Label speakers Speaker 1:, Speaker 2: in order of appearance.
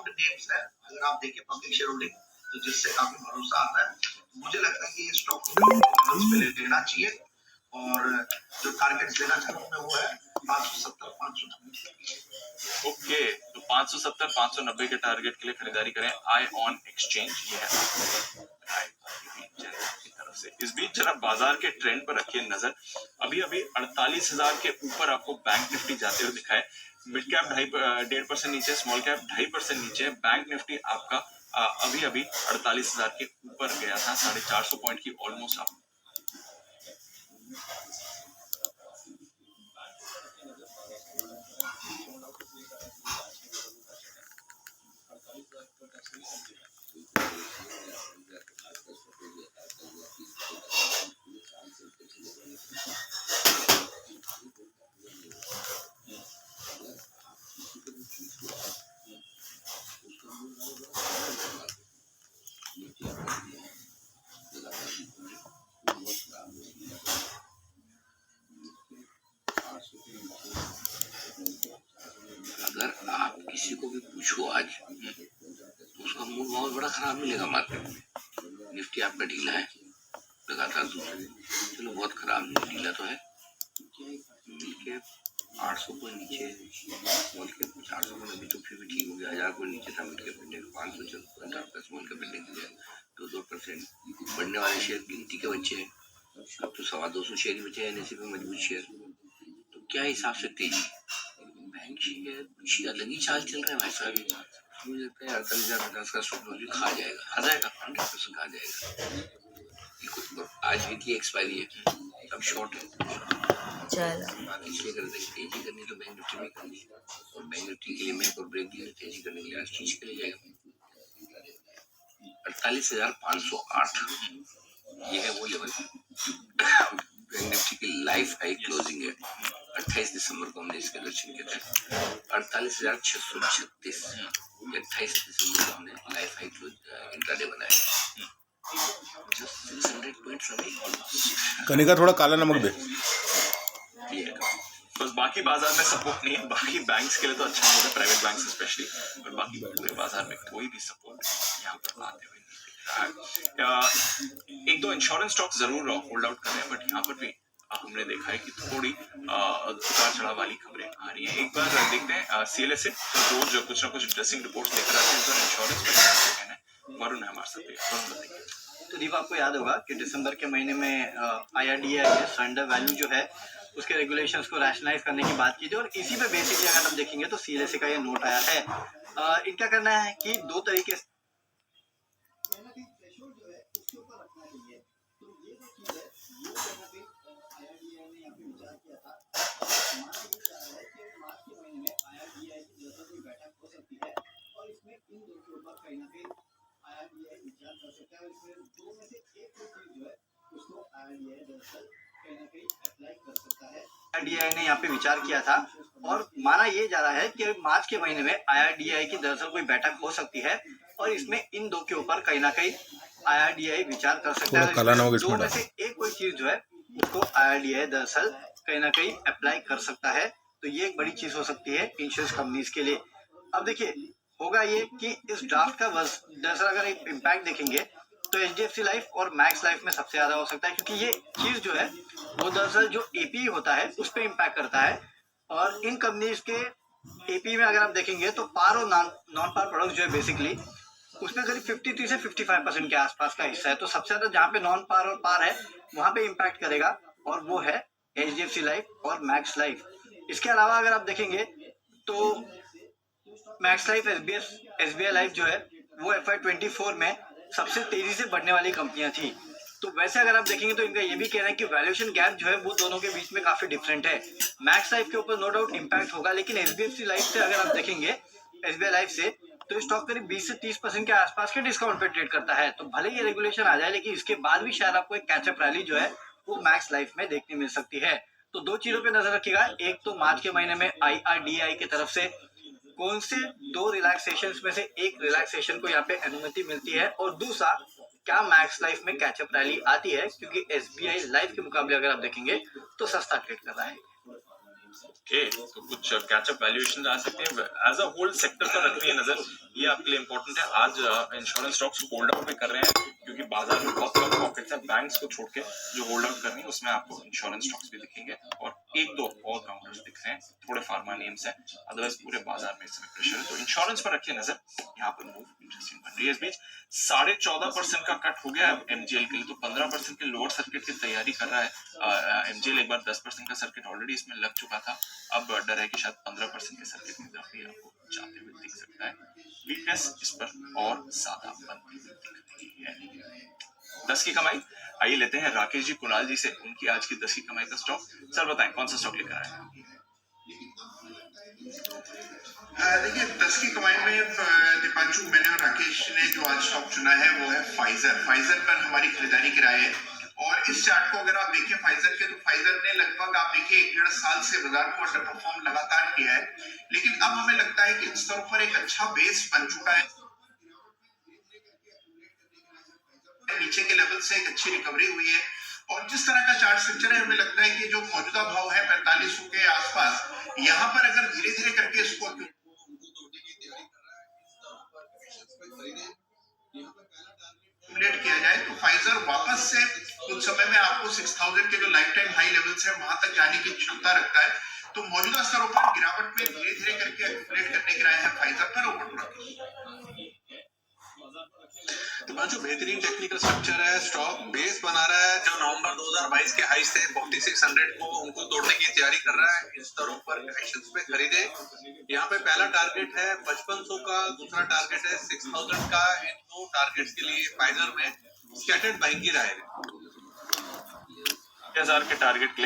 Speaker 1: Renowned names है, अगर आप देखें पब्लिक शेयर होल्डिंग, तो जिससे काफी भरोसा आता है। मुझे लगता है कि ये स्टॉक को लेना चाहिए और जो टारगेट लेना चाहूँ मैं वो है 570 590।
Speaker 2: ओके, तो 570 590 के टारगेट के लिए खरीदारी करें आई ऑन एक्सचेंज। ये है की तरफ से। इस बीच जरा बाजार के ट्रेंड पर रखिए नजर। अभी अभी 48,000 के ऊपर आपको बैंक निफ्टी जाते हुए दिखाए। मिड कैप 1.5% नीचे, स्मॉल कैप 2.5% नीचे। बैंक निफ्टी आपका अभी अभी 48,000 के ऊपर गया था, 450 पॉइंट की ऑलमोस्ट आप।
Speaker 3: अगर आप किसी को भी पूछो आज तो उसका मूड बहुत बड़ा खराब मिलेगा मार्केट में। निफ्टी आपका ढीला है लगातार दूसरे, चलो बहुत खराब नहीं, ढीला तो है। मिड कैप 800 को नीचे, स्मॉल कैप 400 को अभी तो फिर भी ठीक हो गया। 1000 को नीचे था मिड कैप इंडेक्स, 500 पॉइंट आपका स्मॉल कैप इंडेक्स गया 2% बढ़ने वाले शेयर गिनती के बच्चे हैं। अब तो 225 शेयर ही बचे हैं एनएससी पे मजबूत शेयर। तो क्या हिसाब से तेजी, बैंक शेयर कुछ अलग ही चाल चल रहा है भाई साहब। मुझे लगता है 48,050 का स्टॉक वैल्यू खा जाएगा 100% खा जाएगा। आज भी की एक्सपायरी है, अब शॉर्ट है, इसलिए कर देंगे। तेजी करनी तो बैंक निफ्टी में करनी है, और बैंक निफ्टी के लिए मैं और ब्रेक दिया तेजी करने के लिए आज खींच के ले जाएगा 48,508। ये है वो लेवल बैंक निफ्टी की लाइफ हाई क्लोजिंग है। 28 दिसंबर को हमने इसके दर्शन किए थे 48,636। 28 दिसंबर को हमने लाइफ हाई क्लोज इंट्राडे बनाया। Just 600 points away.
Speaker 4: कनिका थोड़ा काला नमक दे।
Speaker 2: बस बाकी बाजार में सपोर्ट नहीं है, बाकी बैंक्स के लिए तो अच्छा नहीं है, प्राइवेट बैंक्स स्पेशली, और बाकी पूरे बाजार में कोई भी सपोर्ट यहाँ पर आते हुए नहीं दिख रहा है। एक दो इंश्योरेंस स्टॉक जरूर होल्ड आउट कर रहे हैं, बट यहाँ पर भी हमने देखा है कि थोड़ी उतार चढ़ाव वाली खबरें आ रही हैं। एक बार देखते हैं सीएलएसए रोज कुछ ना कुछ ड्रेसिंग रिपोर्ट्स लेकर आते हैं इंश्योरेंस पे। वरुण है हमारे साथ, वरुण बताइए।
Speaker 5: तो दीप आपको याद होगा कि दिसंबर के महीने में IRDAI ने सरेंडर वैल्यू जो है उसके रेगुलेशंस को रैशनलाइज करने की बात की थी, और इसी पे बेसिकली अगर हम देखेंगे तो सीएलएसए का ये नोट आया है। इनका कहना है कि दो तरीके से IRDAI ने यहाँ पे विचार किया था, और माना ये जा रहा है कि मार्च के महीने में IRDAI की दरअसल कोई बैठक हो सकती है, और इसमें इन दो के ऊपर कहीं ना कहीं IRDAI विचार कर सकता है। दो में से एक कोई चीज जो है उसको IRDAI दरअसल कहीं ना कहीं अप्लाई कर सकता है। तो ये एक बड़ी चीज हो सकती है इंश्योरेंस कंपनीज के लिए। अब देखिए होगा ये कि इस ड्राफ्ट का दरअसल अगर एक इम्पैक्ट देखेंगे तो HDFC लाइफ और मैक्स लाइफ में सबसे ज्यादा हो सकता है, क्योंकि ये चीज जो है वो दरअसल जो एपी होता है उस पर इम्पैक्ट करता है। और इन कंपनीज के एपी में अगर आप देखेंगे तो पार और नॉन पार प्रोडक्ट जो है बेसिकली उसमें करीब 53 से 55% के आसपास का हिस्सा है। तो सबसे ज्यादा जहाँ पे नॉन पार और पार है वहां पे इम्पैक्ट करेगा, और वो है HDFC लाइफ और मैक्स लाइफ। इसके अलावा अगर आप देखेंगे तो मैक्स लाइफ SBI लाइफ जो है वो FY24 में सबसे तेजी से बढ़ने वाली कंपनियां थी। तो वैसे अगर आप देखेंगे तो इनका ये भी कहना है कि वैल्यूएशन गैप जो है वो दोनों के बीच में काफी डिफरेंट है। मैक्स लाइफ के ऊपर नो डाउट इम्पैक्ट होगा, लेकिन HDFC लाइफ से अगर आप देखेंगे SBI लाइफ से तो स्टॉक करीब 20 से 30% के आसपास के डिस्काउंट पे ट्रेड करता है। तो भले ये रेगुलेशन आ जाए, लेकिन इसके बाद भी शायद आपको एक कैचअप रैली जो है वो मैक्स लाइफ में देखने मिल सकती है। तो दो चीजों पे नजर रखिएगा, एक तो मार्च के महीने में IRDAI की तरफ से कौन से दो रिलैक्सेशन में से एक रिलैक्सेशन को यहाँ पे अनुमति मिलती है, और दूसरा क्या मैक्स लाइफ में कैचअप रैली आती है, क्योंकि SBI लाइफ के मुकाबले अगर आप देखेंगे तो सस्ता ट्रेड कर रहा है।
Speaker 2: ओके, तो कुछ कैचअप वैल्यूएशन आ सकते हैं एज अ होल सेक्टर पर रख रही है नजर, ये आपके लिए इंपॉर्टेंट है। आज इंश्योरेंस स्टॉक्स होल्ड आउट भी कर रहे हैं क्योंकि बाजार में बहुत कम पॉकेट्स है बैंक्स को छोड़ के जो होल्ड आउट कर रही है, उसमें आपको इंश्योरेंस स्टॉक्स भी दिखेंगे और एक दो और काउंटर्स दिख रहे हैं, थोड़े फार्मा नेम्स हैं, अदरवाइज पूरे बाजार में इस समय प्रेशर है। तो इंश्योरेंस पर रखिए नजर, यहाँ पर मूव इंटरेस्टिंग बन रही है। इस बीच 14.5% का कट हो गया है एमजीएल के लिए, तो 15% के लोअर सर्किट की तैयारी कर रहा है एमजीएल। एक बार 10% का सर्किट ऑलरेडी इसमें लग चुका था, अब डर है कि शायद 15% के सर्किट की तरफ भी आपको जाते हुए दिख सकता है। वीकनेस इस पर और ज्यादा बनती हुई दिख रही है। 10 की कमाई, आइए लेते हैं राकेश जी कुणाल जी से उनकी आज की 10 की कमाई का स्टॉक। सर बताएं कौन सा स्टॉक लेकर आए हैं?
Speaker 1: देखिए 10 की कमाई में दीपांशु, मैंने और राकेश ने जो आज स्टॉक चुना है वो है फाइजर। फाइजर पर हमारी खरीदारी की राय है और इस चार्ट को अगर आप देखें फाइजर के, तो फाइजर ने लगभग आप देखिए 1.5 साल से बाजार को अंडर परफॉर्म लगातार किया है, लेकिन अब हमें लगता है कि इन स्तरों पर एक अच्छा बेस बन चुका है। नीचे के लेवल से एक अच्छी रिकवरी हुई है और जिस तरह का चार्ट स्ट्रक्चर है, हमें लगता है कि जो मौजूदा भाव है 4500 के आसपास, यहाँ पर अगर धीरे धीरे करके इसको किया जाए तो फाइजर वापस से कुछ समय में आपको 6000 के जो लाइफ टाइम हाई लेवल्स है वहां तक जाने की क्षमता रखता है। तो मौजूदा स्तरों पर गिरावट में धीरे धीरे करके एक्यूमुलेट करने की राय है फाइजर पर ओवर।
Speaker 4: दिपांशु, बेहतरीन टेक्निकल स्ट्रक्चर है, स्टॉक बेस बना रहा है, जो नवंबर 2022 के हाई से 4600 को उनको तोड़ने की तैयारी कर रहा है। इन स्तरों पर कनेक्शंस पे खरीदे। यहाँ पे पहला टारगेट है 5500 का, दूसरा टारगेट है 6000 का। इन दो टारगेट्स के लिए फाइजर में स्कैटर्ड बाइंग की राय है।
Speaker 2: 1000 के टारगेट के लिए